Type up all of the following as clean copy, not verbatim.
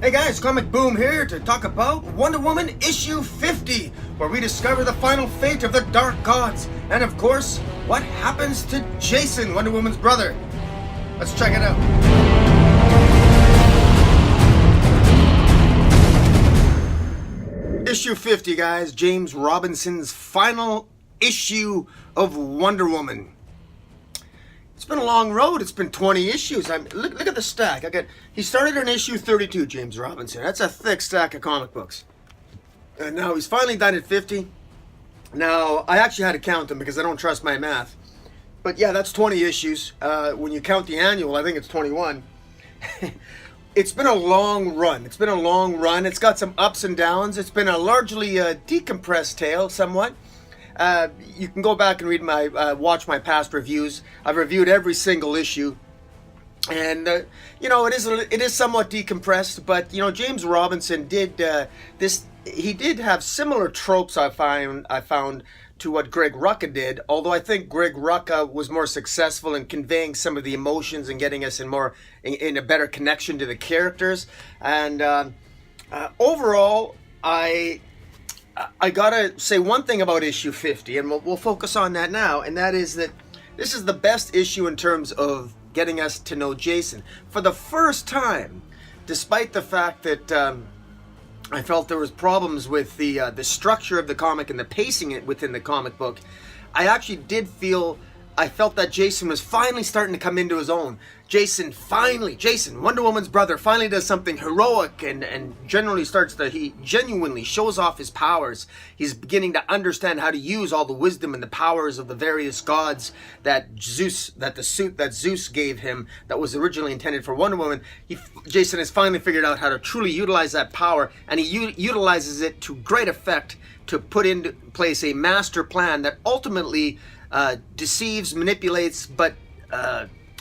Hey guys, Comic Boom here to talk about Wonder Woman issue 50, where we discover the final fate of the Dark Gods, and of course, what happens to Jason, Wonder Woman's brother. Let's check it out. Issue 50, guys, James Robinson's final issue of Wonder Woman. It's been a long road. It's been 20 issues. Look at the stack. He started on issue 32, James Robinson. That's a thick stack of comic books. And now he's finally done at 50. Now, I actually had to count them because I don't trust my math. But yeah, that's 20 issues. When you count the annual, I think it's 21. It's been a long run. It's got some ups and downs. It's been a largely decompressed tale, somewhat. You can go back and read watch my past reviews. I've reviewed every single issue, and it is somewhat decompressed. But James Robinson did this. He did have similar tropes. I found to what Greg Rucka did. Although I think Greg Rucka was more successful in conveying some of the emotions and getting us in a better connection to the characters. And overall, I gotta say one thing about issue 50, and we'll focus on that now, and that is that this is the best issue in terms of getting us to know Jason. For the first time, despite the fact that I felt there was problems with the structure of the comic and the pacing within the comic book, I actually I felt that Jason was finally starting to come into his own. Jason, Wonder Woman's brother, finally does something heroic and he genuinely shows off his powers. He's beginning to understand how to use all the wisdom and the powers of the various gods that Zeus gave him that was originally intended for Wonder Woman. Jason has finally figured out how to truly utilize that power, and he utilizes it to great effect to put into place a master plan that ultimately deceives, manipulates, but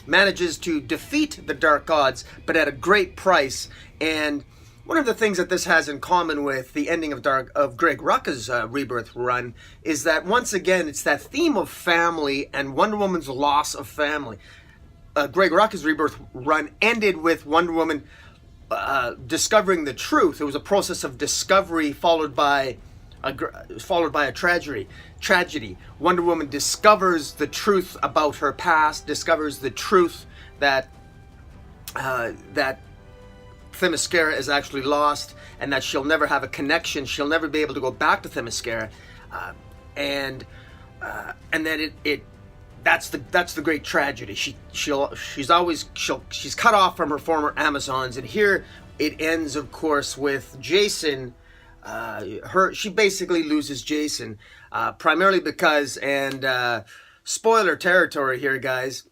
manages to defeat the Dark Gods, but at a great price. And one of the things that this has in common with the ending of Greg Rucka's Rebirth run is that once again it's that theme of family and Wonder Woman's loss of family. Greg Rucka's Rebirth run ended with Wonder Woman discovering the truth. It was a process of discovery followed by a tragedy. Wonder Woman discovers the truth about her past, discovers the truth that Themyscira is actually lost, and that she'll never have a connection. She'll never be able to go back to Themyscira, and then that's the great tragedy. She's cut off from her former Amazons, and here it ends, of course, with Jason. She basically loses Jason, primarily because, and spoiler territory here, guys,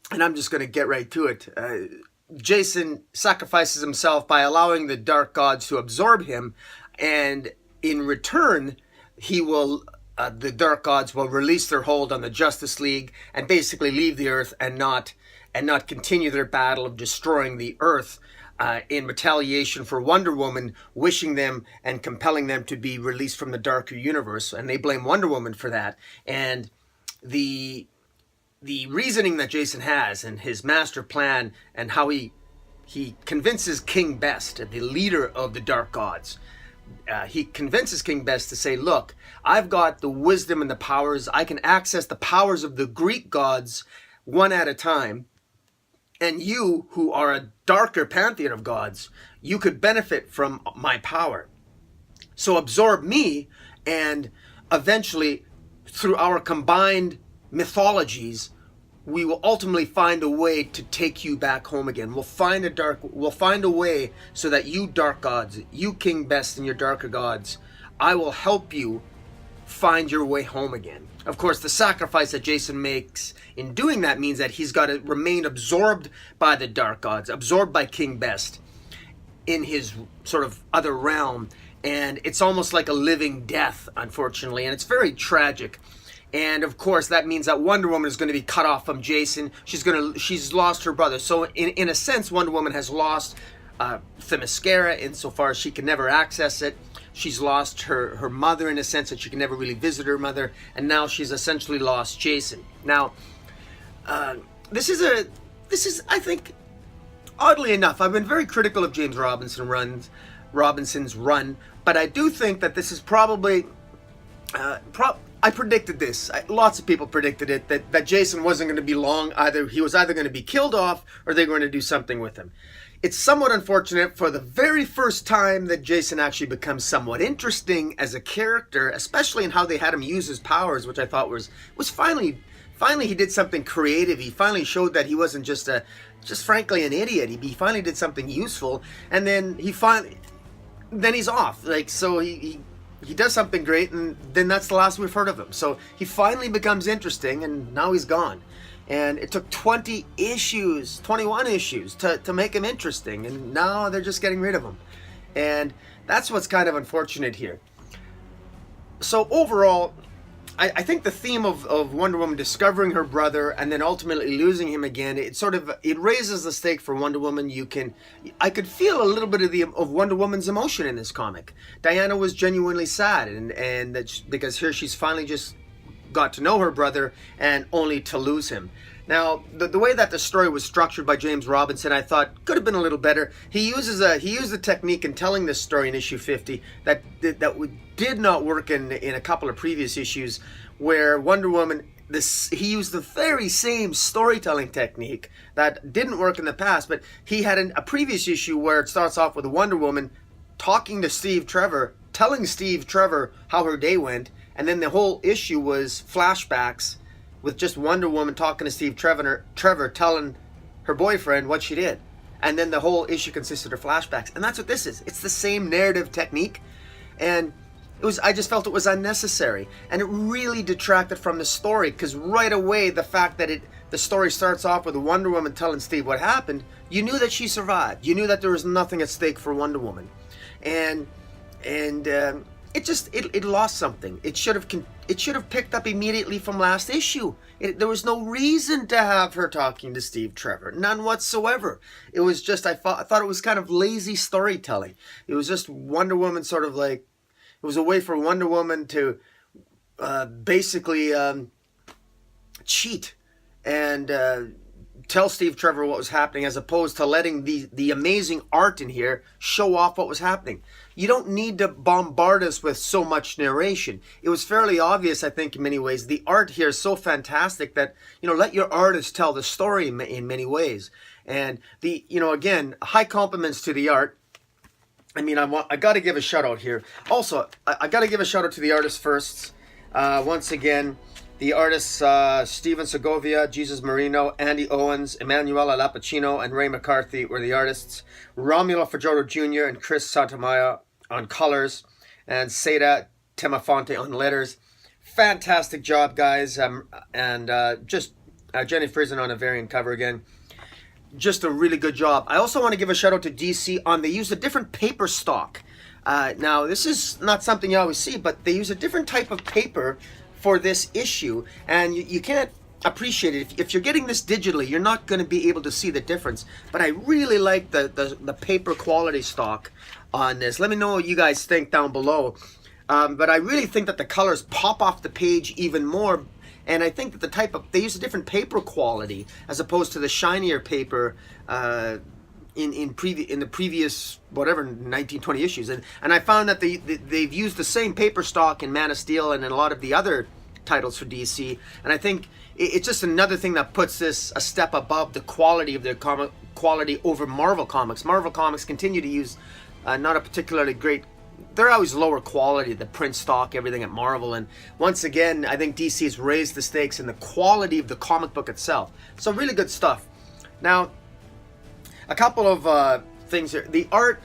and I'm just going to get right to it. Jason sacrifices himself by allowing the Dark Gods to absorb him, and in return, the Dark Gods will release their hold on the Justice League and basically leave the Earth and not continue their battle of destroying the Earth. In retaliation for Wonder Woman wishing them and compelling them to be released from the darker universe, and they blame Wonder Woman for that. And the reasoning that Jason has and his master plan and how he convinces King Best, the leader of the Dark Gods, he convinces King Best to say, look, I've got the wisdom and the powers. I can access the powers of the Greek gods one at a time. And you, who are a darker pantheon of gods, you could benefit from my power. So absorb me, and eventually, through our combined mythologies, we will ultimately find a way to take you back home again. We'll find a way so that you dark gods, you King Best and your darker gods, I will help you find your way home again. Of course, the sacrifice that Jason makes in doing that means that he's got to remain absorbed by the Dark Gods, absorbed by King Best in his sort of other realm. And it's almost like a living death, unfortunately, and it's very tragic. And of course, that means that Wonder Woman is going to be cut off from Jason. She's lost her brother. So in a sense, Wonder Woman has lost Themyscira insofar as she can never access it. She's lost her mother in a sense that she can never really visit her mother, and now she's essentially lost Jason. Now, this is I think oddly enough, I've been very critical of James Robinson's run, but I do think that this is probably I predicted this. Lots of people predicted it, that Jason wasn't going to be long. He was either going to be killed off or they were going to do something with him. It's somewhat unfortunate for the very first time that Jason actually becomes somewhat interesting as a character, especially in how they had him use his powers, which I thought was finally he did something creative. He finally showed that he wasn't just frankly an idiot. He finally did something useful, and then he's off. Like, so he does something great, and then that's the last we've heard of him. So he finally becomes interesting, and now he's gone. And it took 21 issues to make him interesting, and now they're just getting rid of him. And that's what's kind of unfortunate here. So overall, I think the theme of Wonder Woman discovering her brother and then ultimately losing him again, it raises the stake for Wonder Woman. I could feel a little bit of Wonder Woman's emotion in this comic. Diana was genuinely sad, because here she's finally just got to know her brother and only to lose him. Now, the way that the story was structured by James Robinson, I thought could have been a little better. He used a technique in telling this story in issue 50 that did not work in a couple of previous issues, where Wonder Woman, he used the very same storytelling technique that didn't work in the past, but he had a previous issue where it starts off with a Wonder Woman talking to Steve Trevor, telling Steve Trevor how her day went, and then the whole issue was flashbacks with just Wonder Woman talking to Steve Trevor telling her boyfriend what she did. And then the whole issue consisted of flashbacks. And that's what this is. It's the same narrative technique. And I just felt it was unnecessary. And it really detracted from the story, because right away, the fact that the story starts off with a Wonder Woman telling Steve what happened, you knew that she survived. You knew that there was nothing at stake for Wonder Woman. And it lost something. It should have picked up immediately from last issue. There was no reason to have her talking to Steve Trevor, none whatsoever. It was just I thought it was kind of lazy storytelling. It was just Wonder Woman sort of like, it was a way for Wonder Woman to basically cheat and tell Steve Trevor what was happening, as opposed to letting the amazing art in here show off what was happening. You don't need to bombard us with so much narration. It was fairly obvious, I think, in many ways. The art here is so fantastic that, let your artist tell the story in many ways. And again, high compliments to the art. I mean, I got to give a shout out here. Also, I got to give a shout out to the artists first. Once again, the artists Steven Segovia, Jesus Marino, Andy Owens, Emanuela Lapacino, and Ray McCarthy were the artists. Romulo Fajardo Jr. and Chris Santamaria on colors, and Seda Temafonte on letters. Fantastic job, guys. And just Jenny Frison on a variant cover again. Just a really good job. I also want to give a shout out to DC on they used a different paper stock. Now, this is not something you always see, but they use a different type of paper for this issue, and you can't appreciate it. If you're getting this digitally, you're not going to be able to see the difference. But I really like the paper quality stock on this. Let me know what you guys think down below. But I really think that the colors pop off the page even more, and I think that they use a different paper quality as opposed to the shinier paper in the previous 19-20 issues, and I found that they've used the same paper stock in Man of Steel and in a lot of the other titles for DC, and I think it's just another thing that puts this a step above the quality of their comic quality over Marvel Comics. Marvel Comics continue to use not a particularly great. They're always lower quality, the print stock, everything at Marvel. And once again, I think DC has raised the stakes in the quality of the comic book itself. So really good stuff. Now, a couple of things here. The art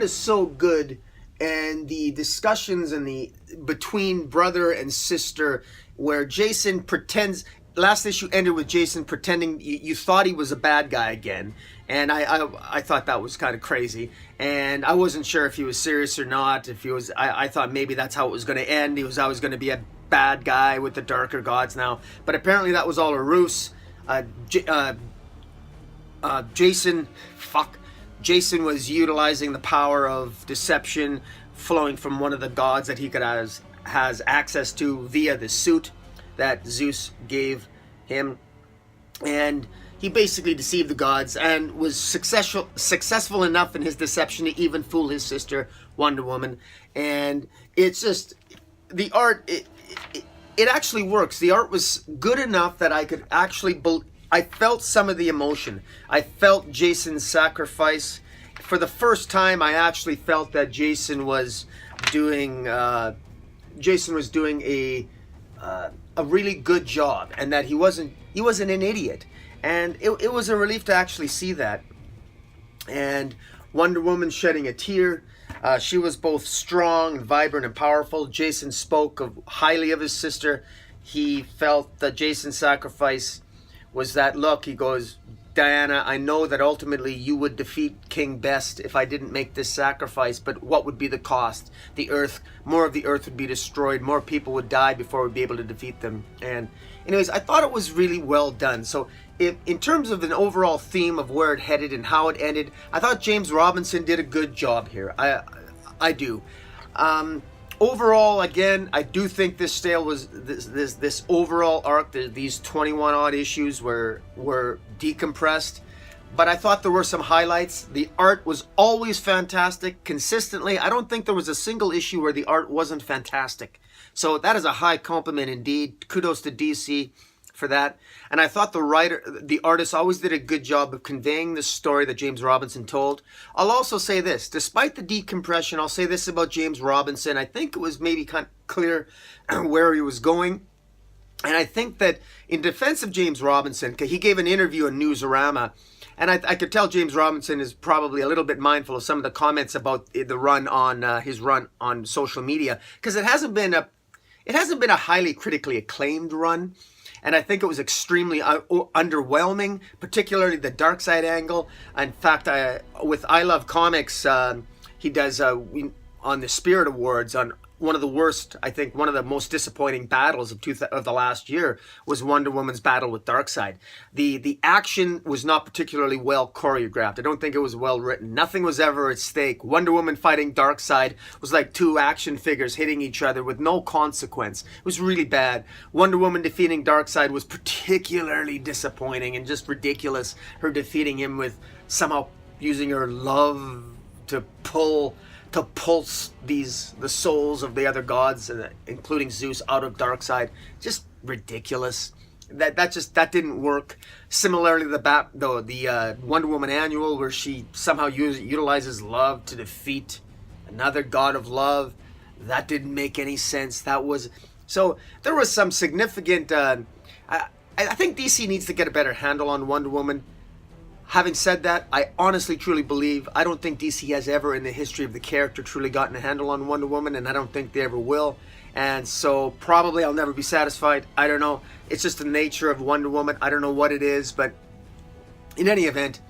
is so good, and the discussions between brother and sister, where Jason pretends. Last issue ended with Jason pretending you thought he was a bad guy again, and I thought that was kind of crazy, and I wasn't sure if he was serious or not. If he was, I thought maybe that's how it was going to end. He was always going to be a bad guy with the darker gods now, but apparently that was all a ruse. Jason was utilizing the power of deception flowing from one of the gods that he has access to via the suit that Zeus gave him. And he basically deceived the gods and was successful enough in his deception to even fool his sister Wonder Woman. And it's just the art. It actually works. The art was good enough that I could actually. I felt some of the emotion. I felt Jason's sacrifice. For the first time, I actually felt that Jason was doing. Jason was doing a really good job, and that he wasn't an idiot. And it was a relief to actually see that. And Wonder Woman shedding a tear. She was both strong and vibrant and powerful. Jason spoke highly of his sister. He felt that Jason's sacrifice was that look. He goes, Diana, I know that ultimately you would defeat King Best if I didn't make this sacrifice, but what would be the cost? The Earth, more of the Earth would be destroyed, more people would die before we'd be able to defeat them. And anyways, I thought it was really well done. So in terms of an overall theme of where it headed and how it ended, I thought James Robinson did a good job here. I do. Overall, again, I do think this tale was this overall arc. These 21 odd issues were decompressed, but I thought there were some highlights. The art was always fantastic, consistently. I don't think there was a single issue where the art wasn't fantastic. So that is a high compliment indeed. Kudos to DC for that. And I thought the artist always did a good job of conveying the story that James Robinson told. I'll also say this, despite the decompression, I'll say this about James Robinson. I think it was maybe kind of clear where he was going. And I think that in defense of James Robinson, he gave an interview on Newsarama, and I could tell James Robinson is probably a little bit mindful of some of the comments about the run on his run on social media, because it hasn't been a highly critically acclaimed run. And I think it was extremely underwhelming, particularly the dark side angle. In fact, with I Love Comics, he does on the Spirit Awards, on one of the worst, I think one of the most disappointing battles of the last year was Wonder Woman's battle with Darkseid. The action was not particularly well choreographed. I don't think it was well written. Nothing was ever at stake. Wonder Woman fighting Darkseid was like two action figures hitting each other with no consequence. It was really bad. Wonder Woman defeating Darkseid was particularly disappointing and just ridiculous. Her defeating him with somehow using her love to pulse the souls of the other gods, including Zeus, out of Darkseid. Just ridiculous. That didn't work. Similarly, the Wonder Woman annual, where she somehow utilizes love to defeat another god of love, that didn't make any sense. There was some significant. I think DC needs to get a better handle on Wonder Woman. Having said that, I honestly, truly believe, I don't think DC has ever in the history of the character truly gotten a handle on Wonder Woman, and I don't think they ever will. And so probably I'll never be satisfied. I don't know. It's just the nature of Wonder Woman. I don't know what it is, but in any event,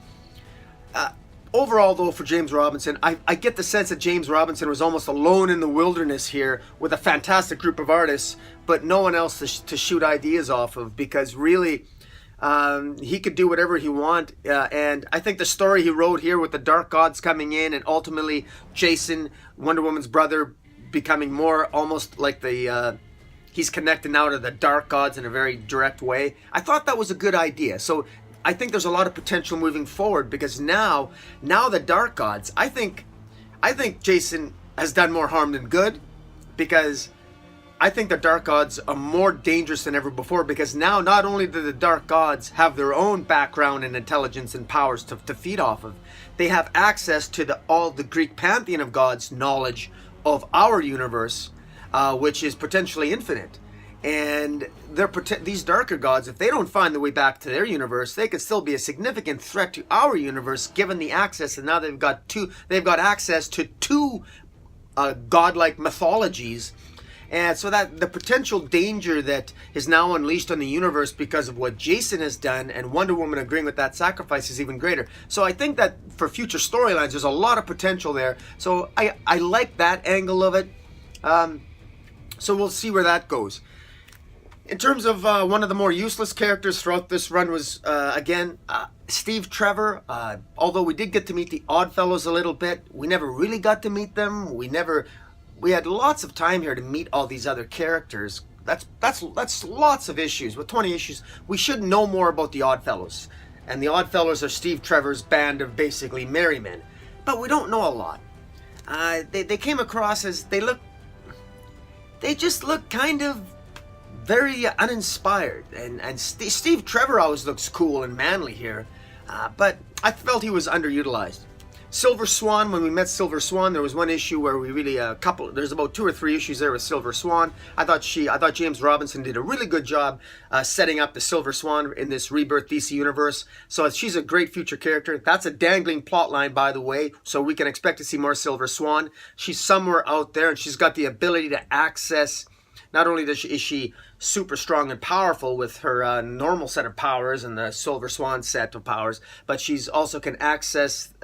overall though, for James Robinson, I get the sense that James Robinson was almost alone in the wilderness here with a fantastic group of artists, but no one else to shoot ideas off of, because really, he could do whatever he want, and I think the story he wrote here with the dark gods coming in and ultimately Jason, Wonder Woman's brother, becoming more almost like he's connected now to the dark gods in a very direct way. I thought that was a good idea. So I think there's a lot of potential moving forward, because now the dark gods, I think Jason has done more harm than good, because I think the dark gods are more dangerous than ever before, because now not only do the dark gods have their own background and intelligence and powers to feed off of, they have access to all the Greek pantheon of gods' knowledge of our universe, which is potentially infinite. And these darker gods, if they don't find the way back to their universe, they could still be a significant threat to our universe, given the access. And now they've got access to two godlike mythologies. And so that the potential danger that is now unleashed on the universe because of what Jason has done and Wonder Woman agreeing with that sacrifice is even greater. So I think that for future storylines, there's a lot of potential there. So I like that angle of it. So we'll see where that goes. In terms of one of the more useless characters throughout this run was, again, Steve Trevor. Although we did get to meet the Oddfellows a little bit, we never really got to meet them. We had lots of time here to meet all these other characters. That's lots of issues. With 20 issues, we should know more about the Oddfellows. and the Oddfellows are Steve Trevor's band of basically merry men. But we don't know a lot. They came across as they just look kind of very uninspired, and Steve Trevor always looks cool and manly here, but I felt he was underutilized. Silver Swan, when we met Silver Swan, there was one issue where we really there's about 2 or 3 issues there with Silver Swan. I thought James Robinson did a really good job setting up the Silver Swan in this Rebirth DC universe. So she's a great future character. That's a dangling plot line, by the way, so we can expect to see more Silver Swan. She's somewhere out there, and she's got the ability to access. Not only is she super strong and powerful with her normal set of powers and the Silver Swan set of powers, but she's also can access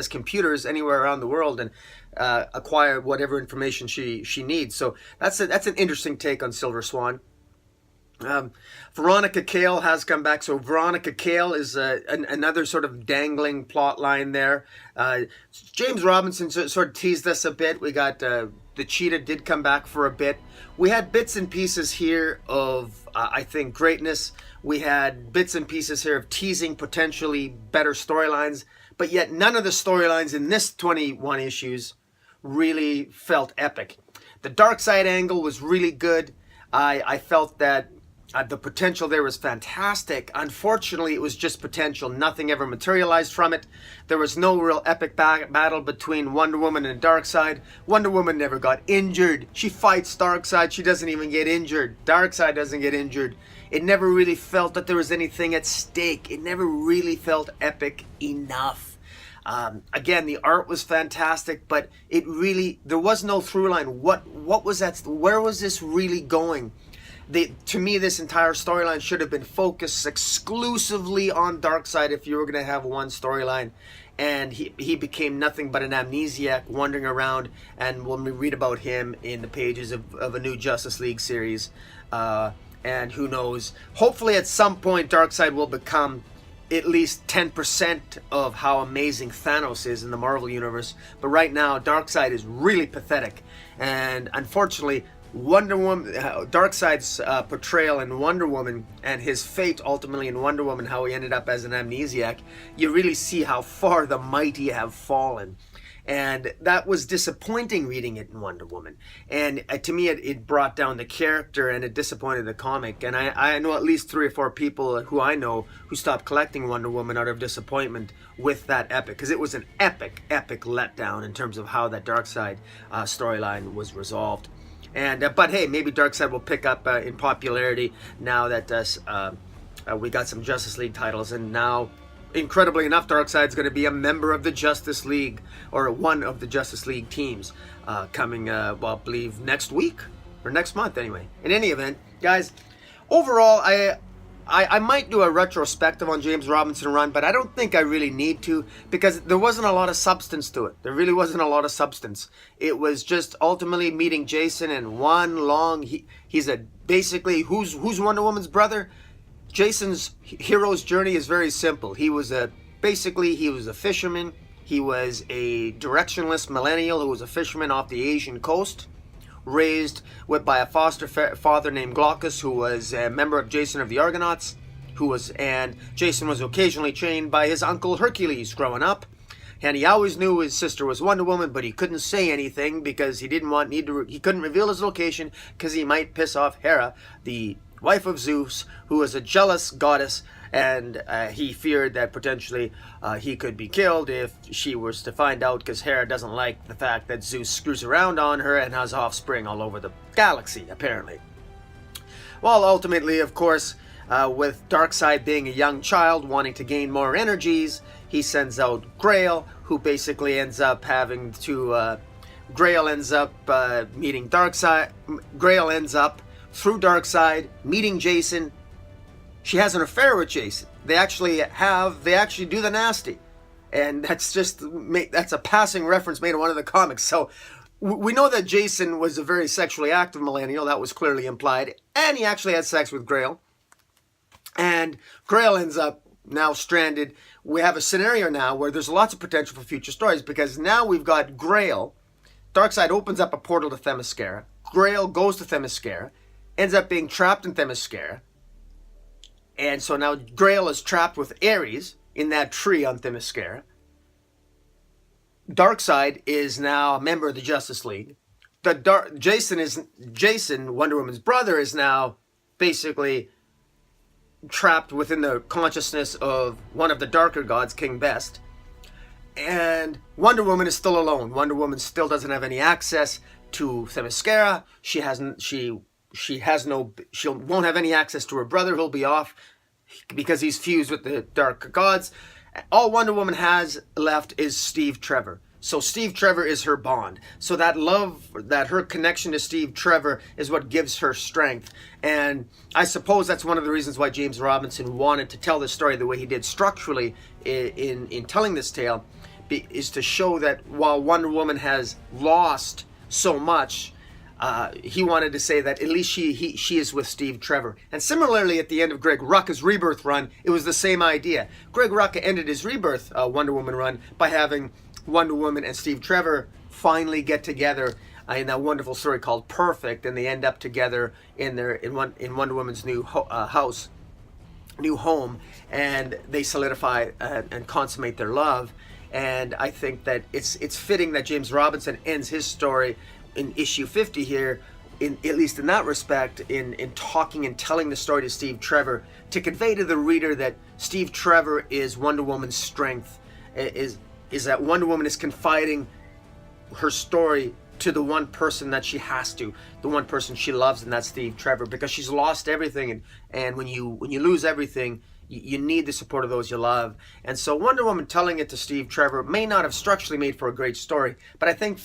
computers anywhere around the world and acquire whatever information she needs. So that's an interesting take on Silver Swan. Veronica Cale has come back. So Veronica Cale is another sort of dangling plot line there. James Robinson sort of teased us a bit. We got the Cheetah did come back for a bit. We had bits and pieces here of, I think, greatness. We had bits and pieces here of teasing potentially better storylines, but yet none of the storylines in this 21 issues really felt epic. The Darkseid angle was really good. I felt that the potential there was fantastic. Unfortunately, it was just potential. Nothing ever materialized from it. There was no real epic battle between Wonder Woman and Darkseid. Wonder Woman never got injured. She fights Darkseid. She doesn't even get injured. Darkseid doesn't get injured. It never really felt that there was anything at stake. It never really felt epic enough. Again, the art was fantastic, but there was no through line. What was that? Where was this really going? To me, this entire storyline should have been focused exclusively on Darkseid if you were going to have one storyline. And he became nothing but an amnesiac wandering around. And when we read about him in the pages of a new Justice League series, and who knows, hopefully at some point Darkseid will become at least 10% of how amazing Thanos is in the Marvel Universe. But right now, Darkseid is really pathetic. And unfortunately, Wonder Woman, Darkseid's portrayal in Wonder Woman and his fate ultimately in Wonder Woman, how he ended up as an amnesiac, you really see how far the mighty have fallen. And that was disappointing reading it in Wonder Woman. And to me, it brought down the character and it disappointed the comic. And I know at least 3 or 4 people who I know who stopped collecting Wonder Woman out of disappointment with that epic. Because it was an epic letdown in terms of how that Darkseid storyline was resolved. And but hey, maybe Darkseid will pick up in popularity now that we got some Justice League titles, and now, incredibly enough, Darkseid's going to be a member of the Justice League, or one of the Justice League teams, coming, I believe next week or next month, anyway. In any event, guys, overall, I might do a retrospective on James Robinson run, but I don't think I really need to, because there wasn't a lot of substance to it. There really wasn't a lot of substance. It was just ultimately meeting Jason in one long. He's basically who's Wonder Woman's brother. Jason's hero's journey is very simple. He was a fisherman. He was a directionless millennial who was a fisherman off the Asian coast, raised by a foster father named Glaucus, who was a member of Jason of the Argonauts, and Jason was occasionally trained by his uncle Hercules growing up. And he always knew his sister was Wonder Woman, but he couldn't say anything because he he couldn't reveal his location because he might piss off Hera, the wife of Zeus, who was a jealous goddess, and he feared that potentially he could be killed if she was to find out, because Hera doesn't like the fact that Zeus screws around on her and has offspring all over the galaxy, apparently. Well, ultimately, of course, with Darkseid being a young child wanting to gain more energies, he sends out Grail, who basically ends up having to... Grail ends up meeting Darkseid. Grail ends up, through Darkseid, meeting Jason. She has an affair with Jason. They actually do the nasty. And that's a passing reference made in one of the comics. So we know that Jason was a very sexually active millennial. That was clearly implied. And he actually had sex with Grail. And Grail ends up now stranded. We have a scenario now where there's lots of potential for future stories, because now we've got Grail. Darkseid opens up a portal to Themyscira. Grail goes to Themyscira, ends up being trapped in Themyscira. And so now Grail is trapped with Ares in that tree on Themyscira. Darkseid is now a member of the Justice League. Jason, Wonder Woman's brother, is now basically trapped within the consciousness of one of the darker gods, King Best. And Wonder Woman is still alone. Wonder Woman still doesn't have any access to Themyscira. She won't have any access to her brother. He'll be off because he's fused with the dark gods. All Wonder Woman has left is Steve Trevor. So Steve Trevor is her bond. So that love, that her connection to Steve Trevor is what gives her strength. And I suppose that's one of the reasons why James Robinson wanted to tell this story the way he did structurally in telling this tale, is to show that while Wonder Woman has lost so much, he wanted to say that at least she is with Steve Trevor. And similarly, at the end of Greg Rucka's Rebirth run, it was the same idea. Greg Rucka ended his Rebirth Wonder Woman run by having Wonder Woman and Steve Trevor finally get together in that wonderful story called Perfect, and they end up together in Wonder Woman's new home, and they solidify and consummate their love. And I think that it's fitting that James Robinson ends his story in issue 50 here, at least in that respect, in talking and telling the story to Steve Trevor, to convey to the reader that Steve Trevor is Wonder Woman's strength, is that Wonder Woman is confiding her story to the one person that she has to, the one person she loves, and that's Steve Trevor, because she's lost everything, and when you lose everything, you need the support of those you love. And so Wonder Woman telling it to Steve Trevor may not have structurally made for a great story, but I think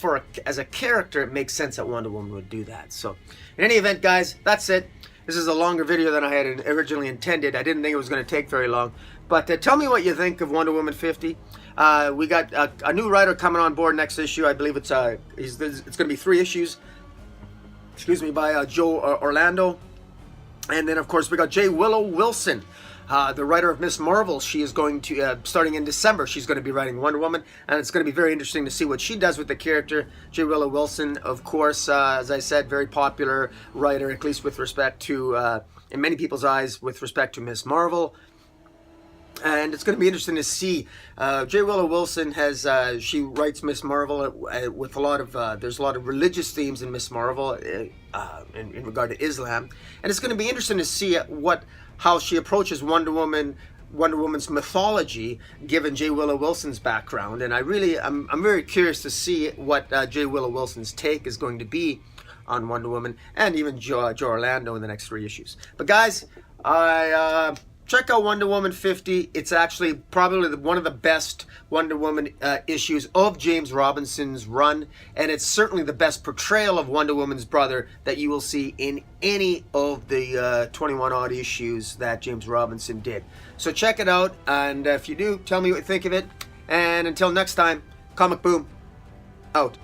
as a character, it makes sense that Wonder Woman would do that. So in any event, guys, that's it. This is a longer video than I had originally intended. I didn't think it was going to take very long. But tell me what you think of Wonder Woman 50. We got a new writer coming on board next issue. I believe it's going to be 3 issues. Excuse me, by Joe Orlando. And then, of course, we got J. Willow Wilson, the writer of Miss Marvel. She is going to, starting in December, she's going to be writing Wonder Woman. And it's going to be very interesting to see what she does with the character. J. Willow Wilson, of course, as I said, very popular writer, at least with respect to, in many people's eyes, with respect to Miss Marvel. And it's going to be interesting to see. J. Willow Wilson has, she writes Miss Marvel with a lot of, there's a lot of religious themes in Miss Marvel in regard to Islam. And it's going to be interesting to see how she approaches Wonder Woman's mythology, given J. Willow Wilson's background. And I'm very curious to see what J. Willow Wilson's take is going to be on Wonder Woman, and even Joe Orlando in the next 3 issues. But guys, check out Wonder Woman 50. It's actually probably one of the best Wonder Woman issues of James Robinson's run, and it's certainly the best portrayal of Wonder Woman's brother that you will see in any of the 21 odd issues that James Robinson did. So check it out, and if you do, tell me what you think of it. And until next time, Comic Boom out.